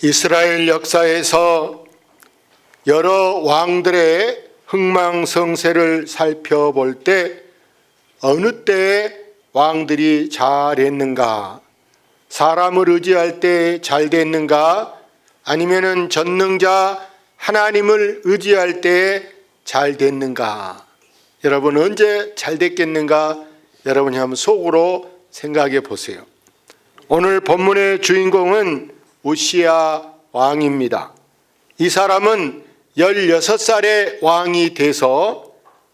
이스라엘 역사에서 여러 왕들의 흥망성쇠를 살펴볼 때 어느 때에 왕들이 잘했는가, 사람을 의지할 때 잘 됐는가, 아니면은 전능자 하나님을 의지할 때 잘 됐는가, 여러분 언제 잘 됐겠는가, 여러분이 한번 속으로 생각해 보세요. 오늘 본문의 주인공은 우시야 왕입니다. 이 사람은 16살에 왕이 돼서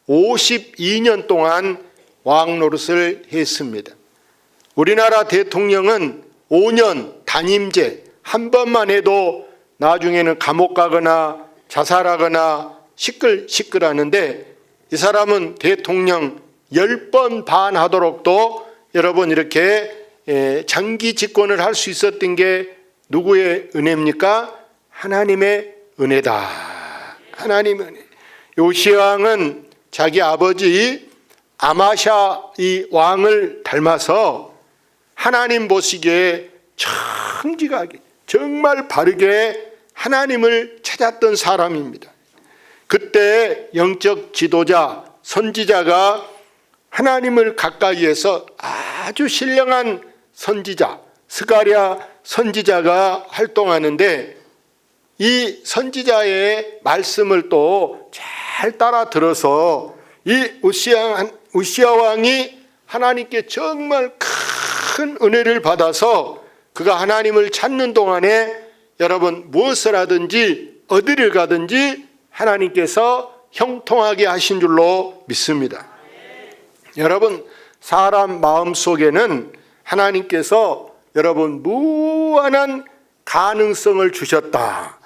52년 동안 왕 노릇을 했습니다. 우리나라 대통령은 5년 단임제 한 번만 해도 나중에는 감옥 가거나 자살하거나 시끌시끌하는데, 이 사람은 대통령 10번 반 하도록도 여러분 이렇게 장기 집권을 할 수 있었던 게 누구의 은혜입니까? 하나님의 은혜다. 하나님의 은혜. 요시야 왕은 자기 아버지 아마샤 이 왕을 닮아서 하나님 보시기에 정직하게 정말 바르게 하나님을 찾았던 사람입니다. 그때 영적 지도자 선지자가 하나님을 가까이에서 아주 신령한 선지자 스가랴 선지자가 활동하는데, 이 선지자의 말씀을 또 잘 따라 들어서 이 우시야 왕이 하나님께 정말 큰 은혜를 받아서 그가 하나님을 찾는 동안에 여러분 무엇을 하든지 어디를 가든지 하나님께서 형통하게 하신 줄로 믿습니다. 여러분 사람 마음속에는 하나님께서 여러분 무한한 가능성을 주셨다.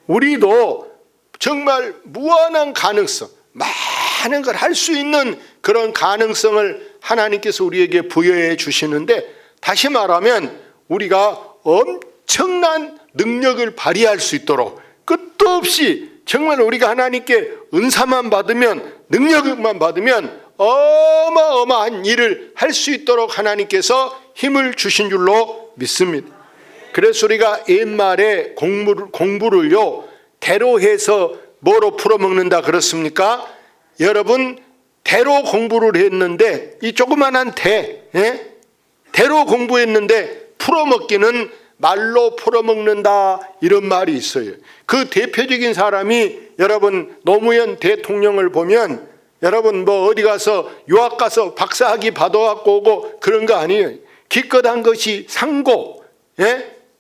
우리도 정말 무한한 가능성, 많은 걸 할 수 있는 그런 가능성을 하나님께서 우리에게 부여해 주시는데, 다시 말하면 우리가 엄청난 능력을 발휘할 수 있도록 끝도 없이 정말 우리가 하나님께 은사만 받으면, 능력만 받으면 어마어마한 일을 할 수 있도록 하나님께서 힘을 주신 줄로 믿습니다. 그래서 우리가 옛말에 공부를요 대로 해서 뭐로 풀어먹는다 그렇습니까? 여러분 대로 공부를 했는데, 이 조그만한 대로 공부했는데 풀어먹기는 말로 풀어먹는다, 이런 말이 있어요. 그 대표적인 사람이 여러분 노무현 대통령을 보면, 여러분 뭐 어디 가서 유학 가서 박사학위 받아갖고 오고 그런 거 아니에요. 기껏한 것이 상고,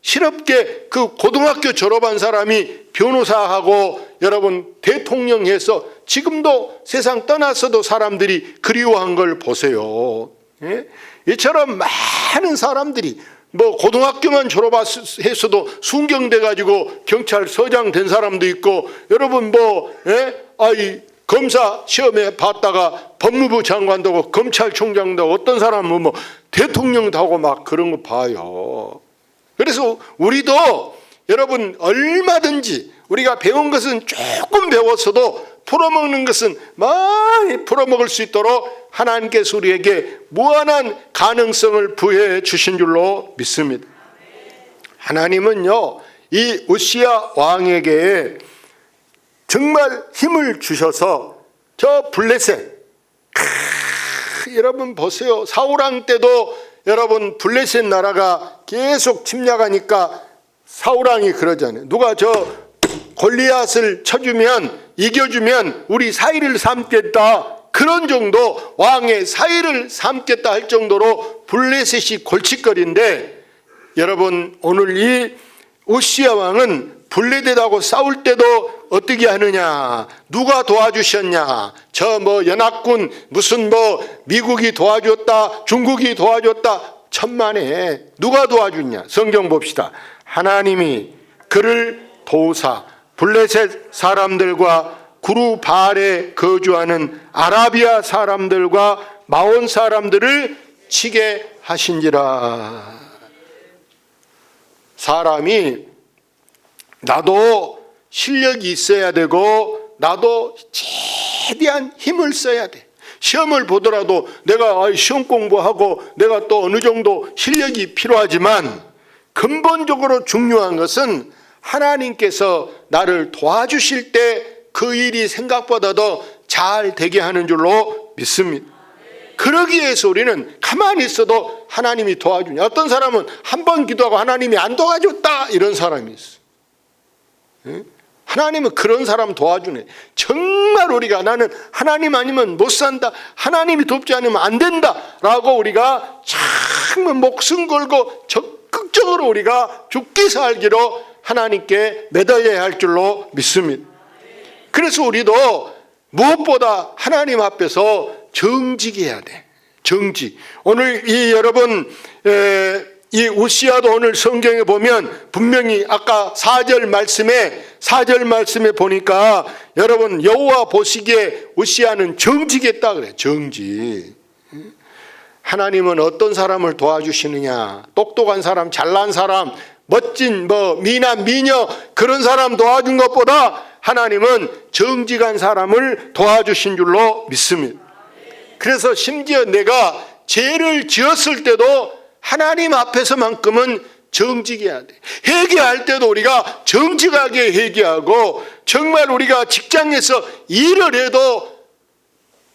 실업계 그 고등학교 졸업한 사람이 변호사하고 여러분 대통령 해서 지금도 세상 떠나서도 사람들이 그리워한 걸 보세요. 이처럼 많은 사람들이 뭐 고등학교만 졸업했어도 순경돼 가지고 경찰서장 된 사람도 있고, 여러분 검사 시험에 봤다가 법무부 장관도 하고 검찰총장도 하고 어떤 사람은 뭐 대통령도 하고 막 그런 거 봐요. 그래서 우리도 여러분 얼마든지 우리가 배운 것은 조금 배웠어도 풀어먹는 것은 많이 풀어먹을 수 있도록 하나님께서 우리에게 무한한 가능성을 부여해 주신 줄로 믿습니다. 하나님은요 이 우시야 왕에게 정말 힘을 주셔서 저 블레셋, 여러분 보세요. 사울왕 때도 여러분 블레셋 나라가 계속 침략하니까 사울왕이 그러잖아요. 누가 저 골리앗을 쳐주면, 이겨주면 우리 사위를 삼겠다, 그런 정도 왕의 사위를 삼겠다 할 정도로 블레셋이 골칫거리인데, 여러분 오늘 이 우시야 왕은 블레셋하고 싸울 때도 어떻게 하느냐, 누가 도와주셨냐, 저 뭐 연합군 무슨 미국이 도와줬다, 중국이 도와줬다, 천만에 누가 도와주냐. 성경 봅시다. 하나님이 그를 도우사 블레셋 사람들과 구루 바알에 거주하는 아라비아 사람들과 마온 사람들을 치게 하신지라. 사람이 나도 실력이 있어야 되고 나도 최대한 힘을 써야 돼. 시험을 보더라도 내가 시험 공부하고 내가 또 어느 정도 실력이 필요하지만, 근본적으로 중요한 것은 하나님께서 나를 도와주실 때 그 일이 생각보다 더 잘 되게 하는 줄로 믿습니다. 그러기 위해서 우리는 가만히 있어도 하나님이 도와주냐. 어떤 사람은 한 번 기도하고 하나님이 안 도와줬다 이런 사람이 있어. 하나님은 그런 사람 도와주네. 정말 우리가 나는 하나님 아니면 못 산다, 하나님이 돕지 않으면 안 된다 라고 우리가 정말 목숨 걸고 적극적으로 우리가 죽기 살기로 하나님께 매달려야 할 줄로 믿습니다. 그래서 우리도 무엇보다 하나님 앞에서 정직해야 돼. 정직. 오늘 이 여러분 이 우시아도 오늘 성경에 보면 분명히 아까 4절 말씀에 보니까 여러분 여호와 보시기에 우시아는 정직했다 그래. 정직. 하나님은 어떤 사람을 도와주시느냐? 똑똑한 사람, 잘난 사람, 멋진 미남 미녀 그런 사람 도와준 것보다 하나님은 정직한 사람을 도와주신 줄로 믿습니다. 그래서 심지어 내가 죄를 지었을 때도 하나님 앞에서만큼은 정직해야 돼. 회개할 때도 우리가 정직하게 회개하고, 정말 우리가 직장에서 일을 해도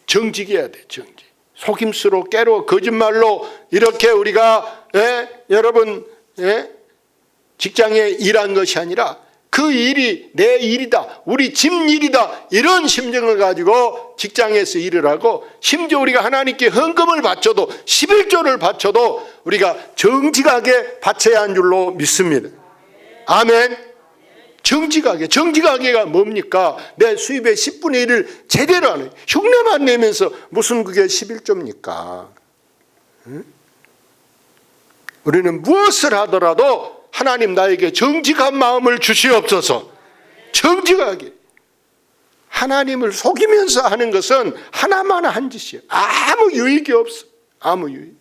정직해야 돼. 정직. 속임수로 깨로 거짓말로 이렇게 우리가 여러분 직장에 일한 것이 아니라 그 일이 내 일이다, 우리 집 일이다, 이런 심정을 가지고 직장에서 일을 하고, 심지어 우리가 하나님께 헌금을 바쳐도 11조를 바쳐도 우리가 정직하게 바쳐야 하는 줄로 믿습니다. 아멘. 정직하게가 뭡니까? 내 수입의 10분의 1을 제대로 하는, 흉내만 내면서 무슨 그게 11조입니까? 응? 우리는 무엇을 하더라도 하나님 나에게 정직한 마음을 주시옵소서. 정직하게. 하나님을 속이면서 하는 것은 하나만 한 짓이에요. 아무 유익이 없어. 아무 유익.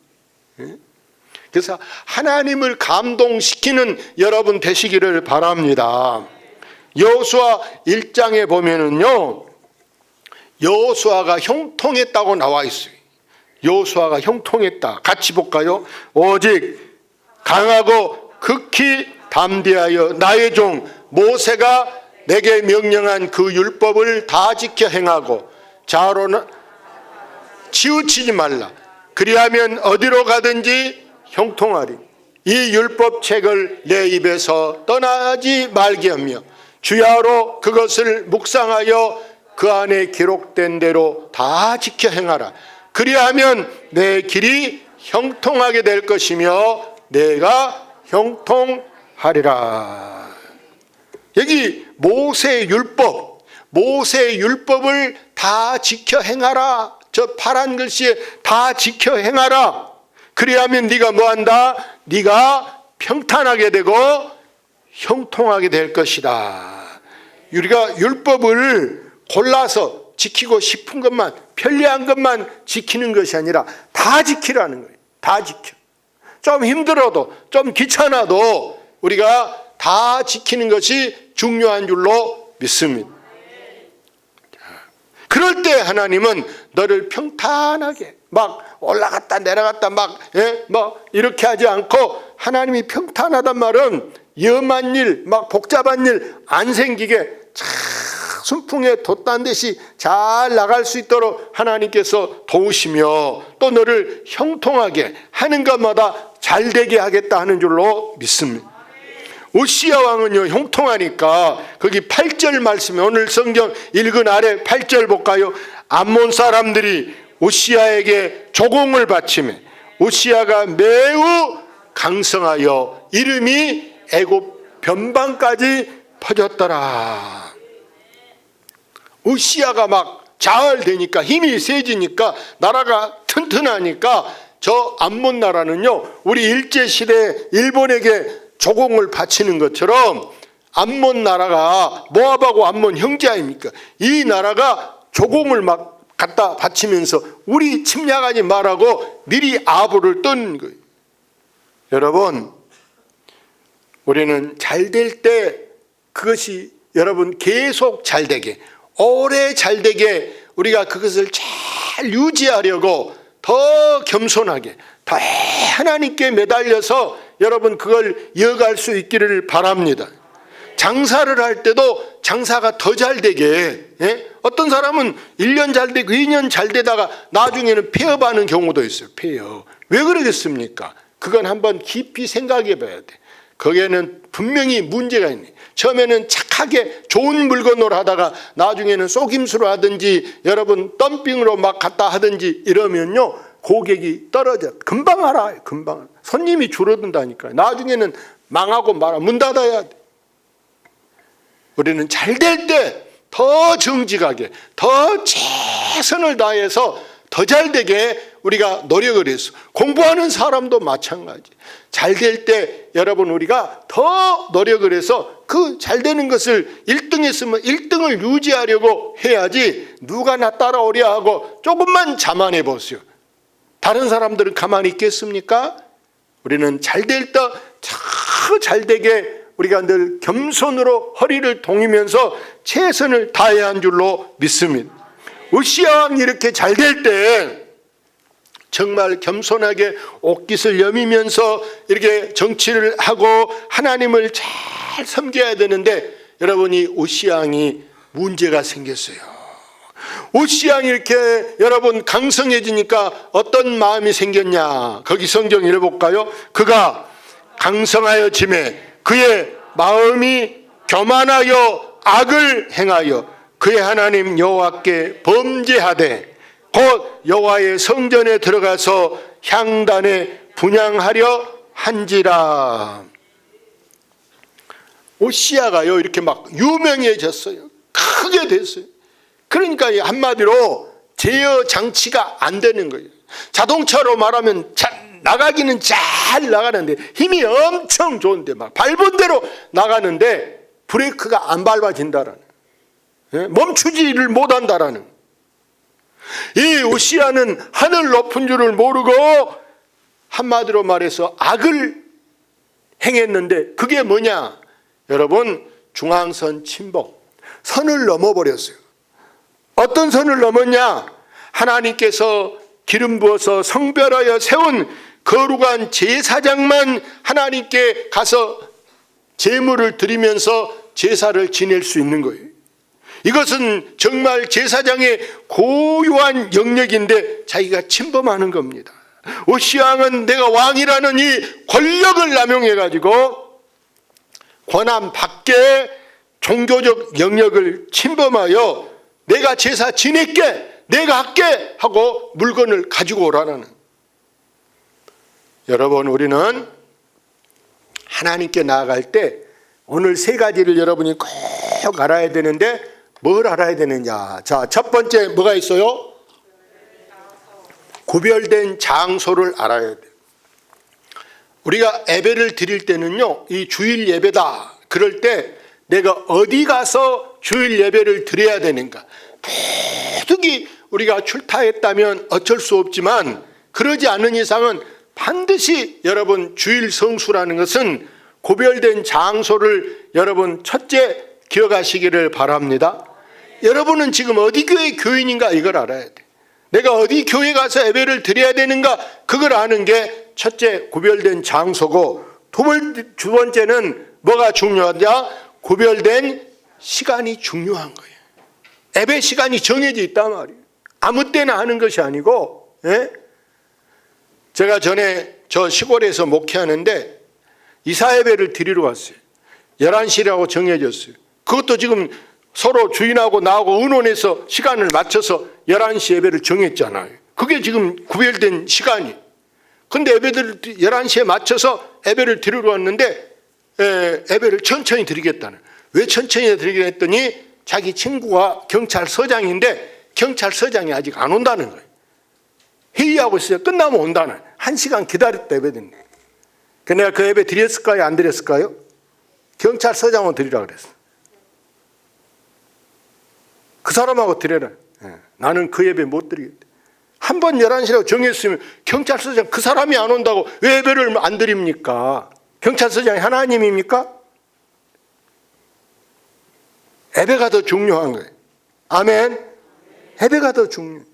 그래서 하나님을 감동시키는 여러분 되시기를 바랍니다. 여호수아 1장에 보면은요, 여호수아가 형통했다고 나와 있어요. 여호수아가 형통했다. 같이 볼까요? 오직 강하고 극히 담대하여 나의 종 모세가 내게 명령한 그 율법을 다 지켜 행하고 좌우로는 치우치지 말라. 그리하면 어디로 가든지 형통하리. 이 율법책을 내 입에서 떠나지 말게 하며 주야로 그것을 묵상하여 그 안에 기록된 대로 다 지켜 행하라. 그리하면 내 길이 형통하게 될 것이며 내가 형통하리라. 여기 모세의 율법을 다 지켜 행하라. 저 파란 글씨에 다 지켜 행하라. 그리하면 네가 뭐한다? 네가 평탄하게 되고 형통하게 될 것이다. 우리가 율법을 골라서 지키고 싶은 것만, 편리한 것만 지키는 것이 아니라 다 지키라는 거예요. 다 지켜. 좀 힘들어도, 좀 귀찮아도 우리가 다 지키는 것이 중요한 줄로 믿습니다. 그럴 때 하나님은 너를 평탄하게 막 올라갔다 내려갔다 막 이렇게 하지 않고, 하나님이 평탄하단 말은 위험한 일, 막 복잡한 일 안 생기게 참 순풍에 돛단 듯이 잘 나갈 수 있도록 하나님께서 도우시며 또 너를 형통하게 하는 것마다 잘 되게 하겠다 하는 줄로 믿습니다. 우시야 왕은요 형통하니까 거기 8절 말씀에, 오늘 성경 읽은 아래 8절 볼까요? 암몬 사람들이 우시야에게 조공을 바치매 우시야가 매우 강성하여 이름이 애굽 변방까지 퍼졌더라. 우시야가 막 자활되니까, 힘이 세지니까, 나라가 튼튼하니까 저 암몬 나라는요, 우리 일제시대 일본에게 조공을 바치는 것처럼 암몬 나라가, 모압하고 암몬 형제 아닙니까? 이 나라가 조공을 막 갖다 바치면서 우리 침략하지 말라고 미리 아부를 떤 거예요. 여러분, 우리는 잘 될 때 그것이 여러분 계속 잘 되게, 오래 잘 되게 우리가 그것을 잘 유지하려고 더 겸손하게, 더 하나님께 매달려서 여러분 그걸 이어갈 수 있기를 바랍니다. 장사를 할 때도 장사가 더 잘 되게, 어떤 사람은 1년 잘 되고 2년 잘 되다가 나중에는 폐업하는 경우도 있어요. 폐업. 왜 그러겠습니까? 그건 한번 깊이 생각해 봐야 돼. 거기에는 분명히 문제가 있네. 처음에는 착하게 좋은 물건으로 하다가 나중에는 속임수로 하든지 여러분 덤핑으로 막 갖다 하든지 이러면요, 고객이 떨어져. 금방 알아요. 금방. 손님이 줄어든다니까요. 나중에는 망하고 말아. 문 닫아야 돼. 우리는 잘 될 때 더 정직하게, 더 최선을 다해서 더 잘 되게 우리가 노력을 했어. 공부하는 사람도 마찬가지. 잘 될 때 여러분 우리가 더 노력을 해서 그 잘 되는 것을 1등 했으면 1등을 유지하려고 해야지, 누가 나 따라오려 하고 조금만 자만해 보세요. 다른 사람들은 가만히 있겠습니까? 우리는 잘 될 때 잘 되게 우리가 늘 겸손으로 허리를 동이면서 최선을 다해야 한 줄로 믿습니다. 우시아 왕이 이렇게 잘 될 때 정말 겸손하게 옷깃을 여미면서 이렇게 정치를 하고 하나님을 잘 섬겨야 되는데, 여러분이 우시아 왕이 문제가 생겼어요. 우시아 왕이 이렇게 여러분 강성해지니까 어떤 마음이 생겼냐? 거기 성경 읽어볼까요? 그가 강성하여짐에 그의 마음이 교만하여 악을 행하여 그의 하나님 여호와께 범죄하되 곧 여호와의 성전에 들어가서 향단에 분향하려 한지라. 우시아가요 이렇게 막 유명해졌어요. 크게 됐어요. 그러니까 한마디로 제어 장치가 안 되는 거예요. 자동차로 말하면 나가기는 잘 나가는데 힘이 엄청 좋은데 막 밟은 대로 나가는데 브레이크가 안 밟아진다라는, 멈추지를 못한다라는. 이 우시아는 하늘 높은 줄을 모르고 한마디로 말해서 악을 행했는데, 그게 뭐냐? 여러분, 중앙선 침범, 선을 넘어버렸어요. 어떤 선을 넘었냐? 하나님께서 기름 부어서 성별하여 세운 거룩한 제사장만 하나님께 가서 제물을 드리면서 제사를 지낼 수 있는 거예요. 이것은 정말 제사장의 고유한 영역인데 자기가 침범하는 겁니다. 우시아 왕은 내가 왕이라는 이 권력을 남용해가지고 권한 밖에 종교적 영역을 침범하여 내가 제사 지낼게, 내가 할게 하고 물건을 가지고 오라는. 여러분, 우리는 하나님께 나아갈 때 오늘 세 가지를 여러분이 꼭 알아야 되는데, 뭘 알아야 되느냐? 자, 첫 번째 뭐가 있어요? 구별된 장소를 알아야 돼요. 우리가 예배를 드릴 때는요, 이 주일 예배다 그럴 때 내가 어디 가서 주일 예배를 드려야 되는가? 모두기 우리가 출타했다면 어쩔 수 없지만, 그러지 않는 이상은 반드시 여러분 주일 성수라는 것은 구별된 장소를 여러분 첫째 기억하시기를 바랍니다. 여러분은 지금 어디 교회 교인인가 이걸 알아야 돼. 내가 어디 교회 가서 예배를 드려야 되는가, 그걸 아는 게 첫째 구별된 장소고, 두 번째는 뭐가 중요하냐? 구별된 시간이 중요한 거예요. 예배 시간이 정해져 있단 말이에요. 아무 때나 하는 것이 아니고, 제가 전에 저 시골에서 목회하는데 이사예배를 드리러 갔어요. 11시라고 정해졌어요. 그것도 지금 서로 주인하고 나하고 의논해서 시간을 맞춰서 11시 예배를 정했잖아요. 그게 지금 구별된 시간이. 근데 예배를 11시에 맞춰서 예배를 드리러 왔는데 예배를 천천히 드리겠다는. 왜 천천히 드리겠다 했더니 자기 친구가 경찰서장인데 경찰서장이 아직 안 온다는 거예요. 회의하고 있어요. 끝나면 온다는. 1시간 기다렸다 예배 드렸네. 내가 그 예배 드렸을까요? 안 드렸을까요? 경찰서장은 드리라 그랬어. 그 사람하고 드려라. 나는 그 예배 못 드리겠다. 한 번 11시라고 정했으면 경찰서장 그 사람이 안 온다고 왜 예배를 안 드립니까? 경찰서장이 하나님입니까? 예배가 더 중요한 거예요. 아멘. 예배가 더 중요해요.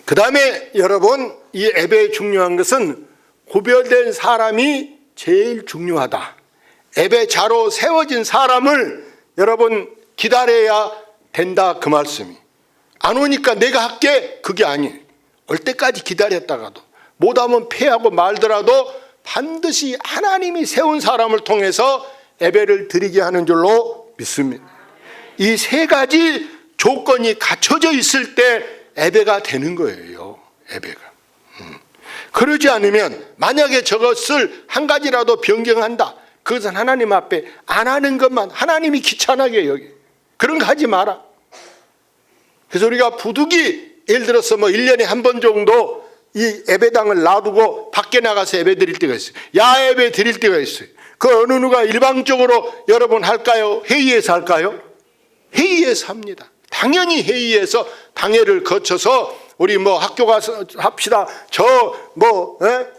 그 다음에 여러분, 이 예배의 중요한 것은 구별된 사람이 제일 중요하다. 예배자로 세워진 사람을 여러분 기다려야 된다, 그 말씀이. 안 오니까 내가 할게, 그게 아니에요. 올 때까지 기다렸다가도 못하면 패하고 말더라도 반드시 하나님이 세운 사람을 통해서 예배를 드리게 하는 줄로 믿습니다. 이 세 가지 조건이 갖춰져 있을 때 예배가 되는 거예요. 예배가. 그러지 않으면 만약에 저것을 한 가지라도 변경한다, 그것은 하나님 앞에 안 하는 것만 하나님이 귀찮게 여기. 그런 거 하지 마라. 그래서 우리가 부득이 예를 들어서 1년에 한 번 정도 이 예배당을 놔두고 밖에 나가서 예배 드릴 때가 있어요. 야예배 드릴 때가 있어요. 그 어느 누가 일방적으로 여러분 할까요? 회의에서 할까요? 회의에서 합니다. 당연히 회의에서 당회를 거쳐서 우리 학교 가서 합시다.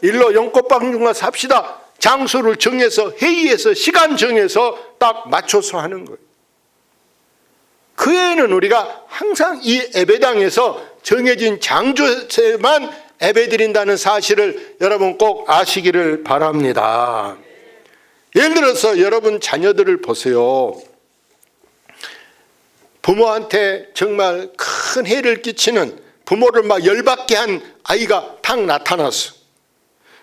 일로 연꽃방송 가서 합시다. 장소를 정해서 회의에서 시간 정해서 딱 맞춰서 하는 거예요. 그 외에는 우리가 항상 이 예배당에서 정해진 장소에만 예배 드린다는 사실을 여러분 꼭 아시기를 바랍니다. 예를 들어서 여러분 자녀들을 보세요. 부모한테 정말 큰 해를 끼치는, 부모를 막 열받게 한 아이가 탁 나타났어.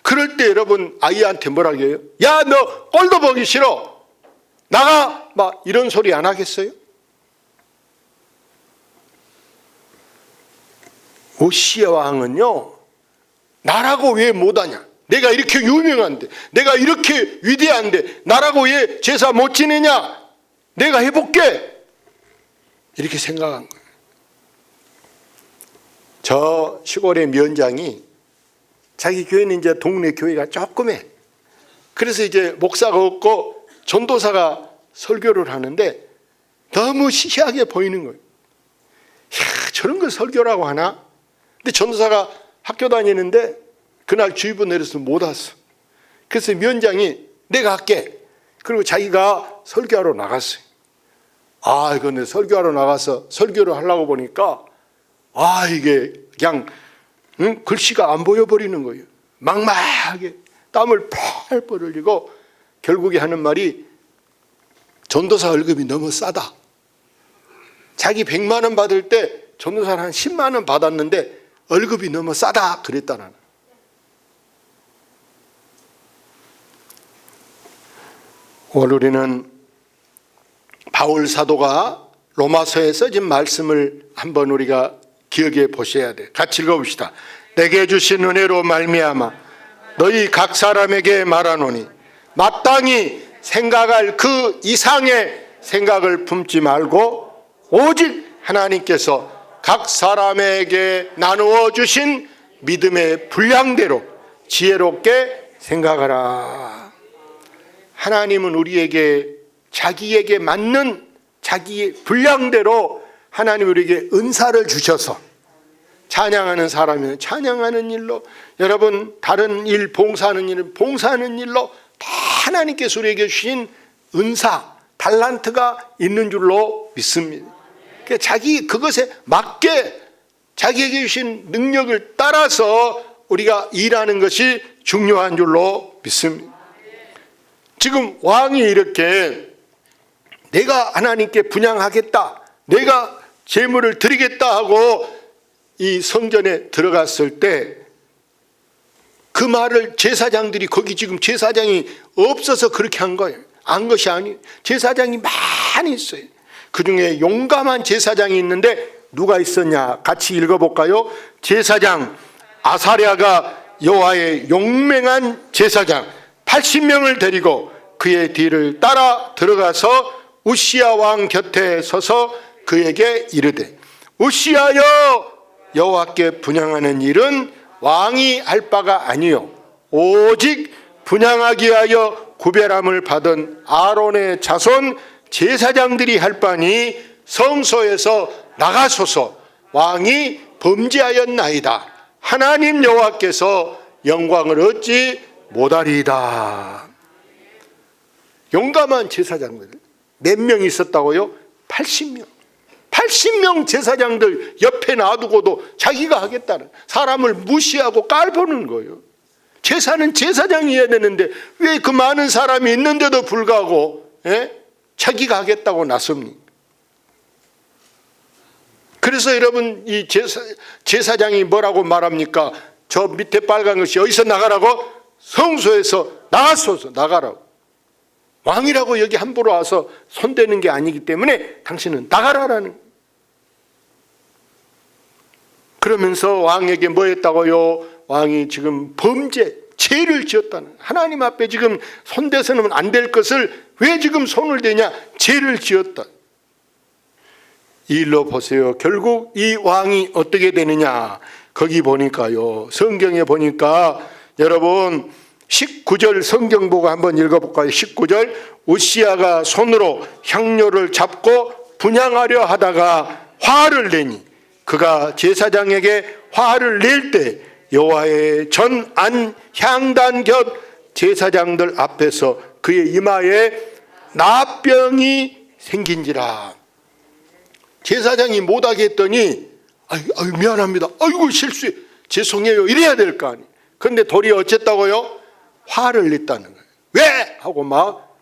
그럴 때 여러분 아이한테 뭐라고 해요? 야, 너 꼴도 보기 싫어, 나가, 막 이런 소리 안 하겠어요? 오시아 왕은요, 나라고 왜 못하냐, 내가 이렇게 유명한데, 내가 이렇게 위대한데 나라고 왜 제사 못 지내냐, 내가 해볼게, 이렇게 생각한 거예요. 저 시골의 면장이, 자기 교회는 이제 동네 교회가 조그매. 그래서 이제 목사가 없고 전도사가 설교를 하는데 너무 시시하게 보이는 거예요. 야, 저런 걸 설교라고 하나? 근데 전도사가 학교 다니는데 그날 주의보 내려서 못 왔어. 그래서 면장이 내가 할게. 그리고 자기가 설교하러 나갔어요. 이거는 설교하러 나가서 설교를 하려고 보니까 이게 그냥 글씨가 안 보여버리는 거예요. 막막하게 땀을 펄펄 흘리고 결국에 하는 말이, 전도사 월급이 너무 싸다. 자기 100만 원 받을 때 전도사는 한 10만 원 받았는데 월급이 너무 싸다 그랬다는. 오늘 우리는 바울 사도가 로마서에 써진 말씀을 한번 우리가 기억해 보셔야 돼. 같이 읽어봅시다. 내게 주신 은혜로 말미암아 너희 각 사람에게 말하노니 마땅히 생각할 그 이상의 생각을 품지 말고 오직 하나님께서 각 사람에게 나누어 주신 믿음의 분량대로 지혜롭게 생각하라. 하나님은 우리에게 자기에게 맞는 자기의 분량대로 하나님 우리에게 은사를 주셔서 찬양하는 사람이면 찬양하는 일로, 여러분 다른 일 봉사하는 일은 봉사하는 일로 다 하나님께서 우리에게 주신 은사, 달란트가 있는 줄로 믿습니다. 자기 그것에 맞게 자기에게 주신 능력을 따라서 우리가 일하는 것이 중요한 줄로 믿습니다. 지금 왕이 이렇게 내가 하나님께 분향하겠다, 내가 제물을 드리겠다 하고 이 성전에 들어갔을 때 그 말을 제사장들이, 거기 지금 제사장이 없어서 그렇게 한 거예요. 안 것이 아니에요. 제사장이 많이 있어요. 그 중에 용감한 제사장이 있는데 누가 있었냐? 같이 읽어볼까요? 제사장 아사랴가 여호와의 용맹한 제사장 80명을 데리고 그의 뒤를 따라 들어가서 우시야 왕 곁에 서서 그에게 이르되, 우시야여, 여호와께 분향하는 일은 왕이 할 바가 아니요 오직 분향하기 위하여 구별함을 받은 아론의 자손 제사장들이 할 바니 성소에서 나가소서. 왕이 범죄하였나이다. 하나님 여호와께서 영광을 얻지 못하리이다. 용감한 제사장들 몇 명 있었다고요? 80명. 80명 제사장들 옆에 놔두고도 자기가 하겠다는, 사람을 무시하고 깔보는 거예요. 제사는 제사장이 해야 되는데 왜 그 많은 사람이 있는데도 불구하고 자기가 하겠다고 나섭니까? 그래서 여러분 이 제사장이 뭐라고 말합니까? 저 밑에 빨간 것이 어디서 나가라고? 성소에서 나가소서, 나가라고. 왕이라고 여기 함부로 와서 손대는 게 아니기 때문에 당신은 나가라라는. 그러면서 왕에게 뭐 했다고요? 왕이 지금 죄를 지었다는, 하나님 앞에 지금 손대서는 안 될 것을 왜 지금 손을 대냐? 죄를 지었다. 이 일로 보세요. 결국 이 왕이 어떻게 되느냐? 거기 보니까요, 성경에 보니까 여러분 19절 성경 보고 한번 읽어볼까요? 19절, 우시야가 손으로 향료를 잡고 분향하려 하다가 화를 내니 그가 제사장에게 화를 낼 때 여호와의 전안 향단 곁 제사장들 앞에서 그의 이마에 나병이 생긴지라. 제사장이 못하게 했더니 아유 미안합니다, 아이고 실수해, 죄송해요, 이래야 될 거 아니에요. 그런데 도리어 어쨌다고요? 화를 냈다는 거예요. 왜? 하고 막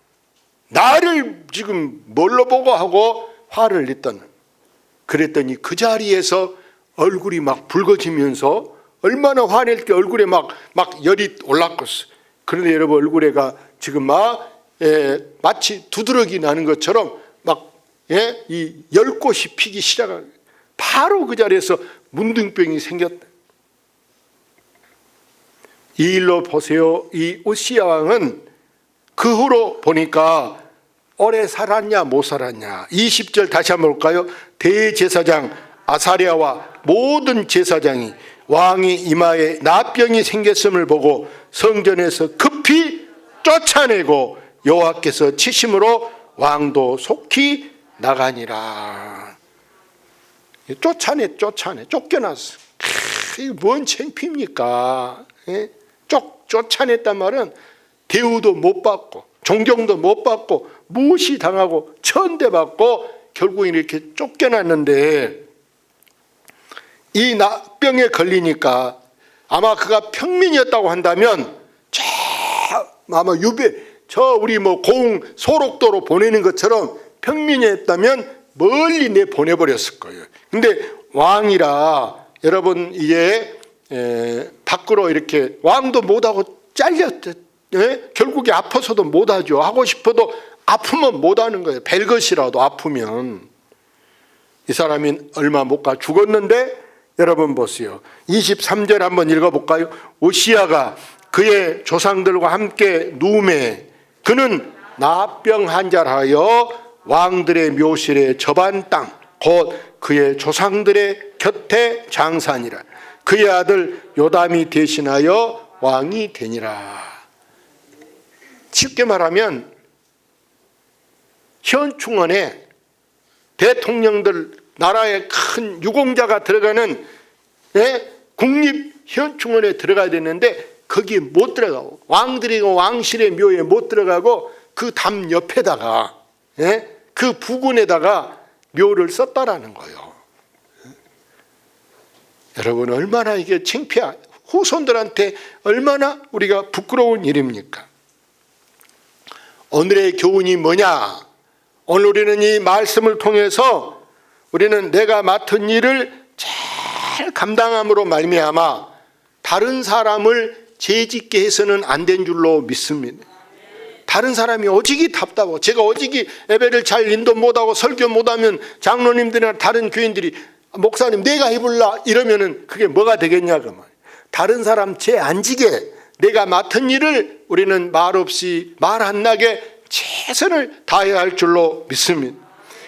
나를 지금 뭘로 보고 하고 화를 냈다는 거예요. 그랬더니 그 자리에서 얼굴이 막 붉어지면서, 얼마나 화낼 때 얼굴에 막 열이 올랐겠어요. 그런데 여러분 얼굴에가 지금 마치 두드러기 나는 것처럼 이 열꽃이 피기 시작한, 바로 그 자리에서 문둥병이 생겼다. 이 일로 보세요. 이 우시야 왕은 그 후로 보니까 오래 살았냐 못 살았냐. 20절 다시 한번 볼까요? 대제사장 아사랴와 모든 제사장이 왕이 이마에 나병이 생겼음을 보고 성전에서 급히 쫓아내고 여호와께서 치심으로 왕도 속히 나가니라. 쫓겨났어. 이게 뭔 창피입니까? 쫓아냈단 말은 대우도 못 받고 존경도 못 받고 무시당하고 천대받고 결국은 이렇게 쫓겨났는데, 이 나병에 걸리니까 아마 그가 평민이었다고 한다면 아마 우리 고흥 소록도로 보내는 것처럼 평민이었다면 멀리 보내버렸을 거예요. 근데 왕이라 여러분 이게 밖으로 이렇게 왕도 못하고 잘렸대. 결국에 아파서도 못하죠. 하고 싶어도 아프면 못하는 거예요. 벨것이라도 아프면. 이 사람이 얼마 못 가 죽었는데 여러분 보세요. 23절 한번 읽어볼까요? 우시야가 그의 조상들과 함께 누움에 그는 나병 환자하여 왕들의 묘실의 저반 땅 곧 그의 조상들의 곁에 장사하니라. 그의 아들 요담이 대신하여 왕이 되니라. 쉽게 말하면 현충원에 대통령들, 나라의 큰 유공자가 들어가는 국립현충원에 들어가야 되는데 거기에 못 들어가고, 왕들이 왕실의 묘에 못 들어가고 그 담 옆에다가 그 부근에다가 묘를 썼다라는 거예요. 여러분 얼마나 이게 창피한, 후손들한테 얼마나 우리가 부끄러운 일입니까? 오늘의 교훈이 뭐냐? 오늘 우리는 이 말씀을 통해서 우리는 내가 맡은 일을 잘 감당함으로 말미암아 다른 사람을 죄짓게 해서는 안 된 줄로 믿습니다. 다른 사람이 오직이 답답하고, 제가 오직이 예배를 잘 인도 못하고 설교 못하면 장로님들이나 다른 교인들이 목사님 내가 해볼라 이러면은 그게 뭐가 되겠냐 그 말. 다른 사람 죄 안 지게 내가 맡은 일을 우리는 말없이 말 안 나게 최선을 다해야 할 줄로 믿습니다.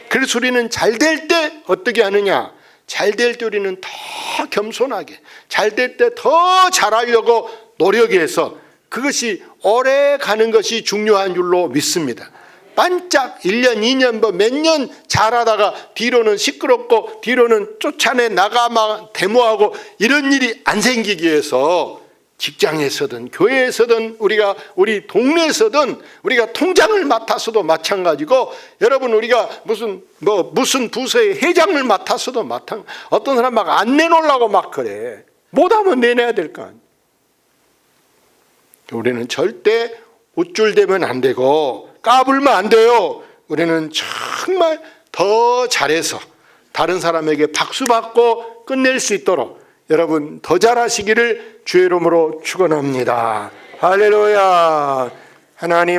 그래서 우리는 잘 될 때 어떻게 하느냐? 잘 될 때 우리는 더 겸손하게, 잘 될 때 더 잘하려고 노력해서 그것이 오래 가는 것이 중요한 줄로 믿습니다. 반짝 1년, 2년, 몇 년 잘하다가 뒤로는 시끄럽고 뒤로는 쫓아내 나가막 데모하고 이런 일이 안 생기기 위해서 직장에서든 교회에서든 우리 동네에서든 우리가 통장을 맡아서도 마찬가지고, 여러분 우리가 무슨 부서의 회장을 맡아서도 어떤 사람 막 안 내놓으려고 막 그래. 못하면 내놔야 될 거 아니에요. 우리는 절대 우쭐대면 안 되고 까불면 안 돼요. 우리는 정말 더 잘해서 다른 사람에게 박수 받고 끝낼 수 있도록 여러분 더 잘하시기를 주의 이름으로 축원합니다. 할렐루야. 하나님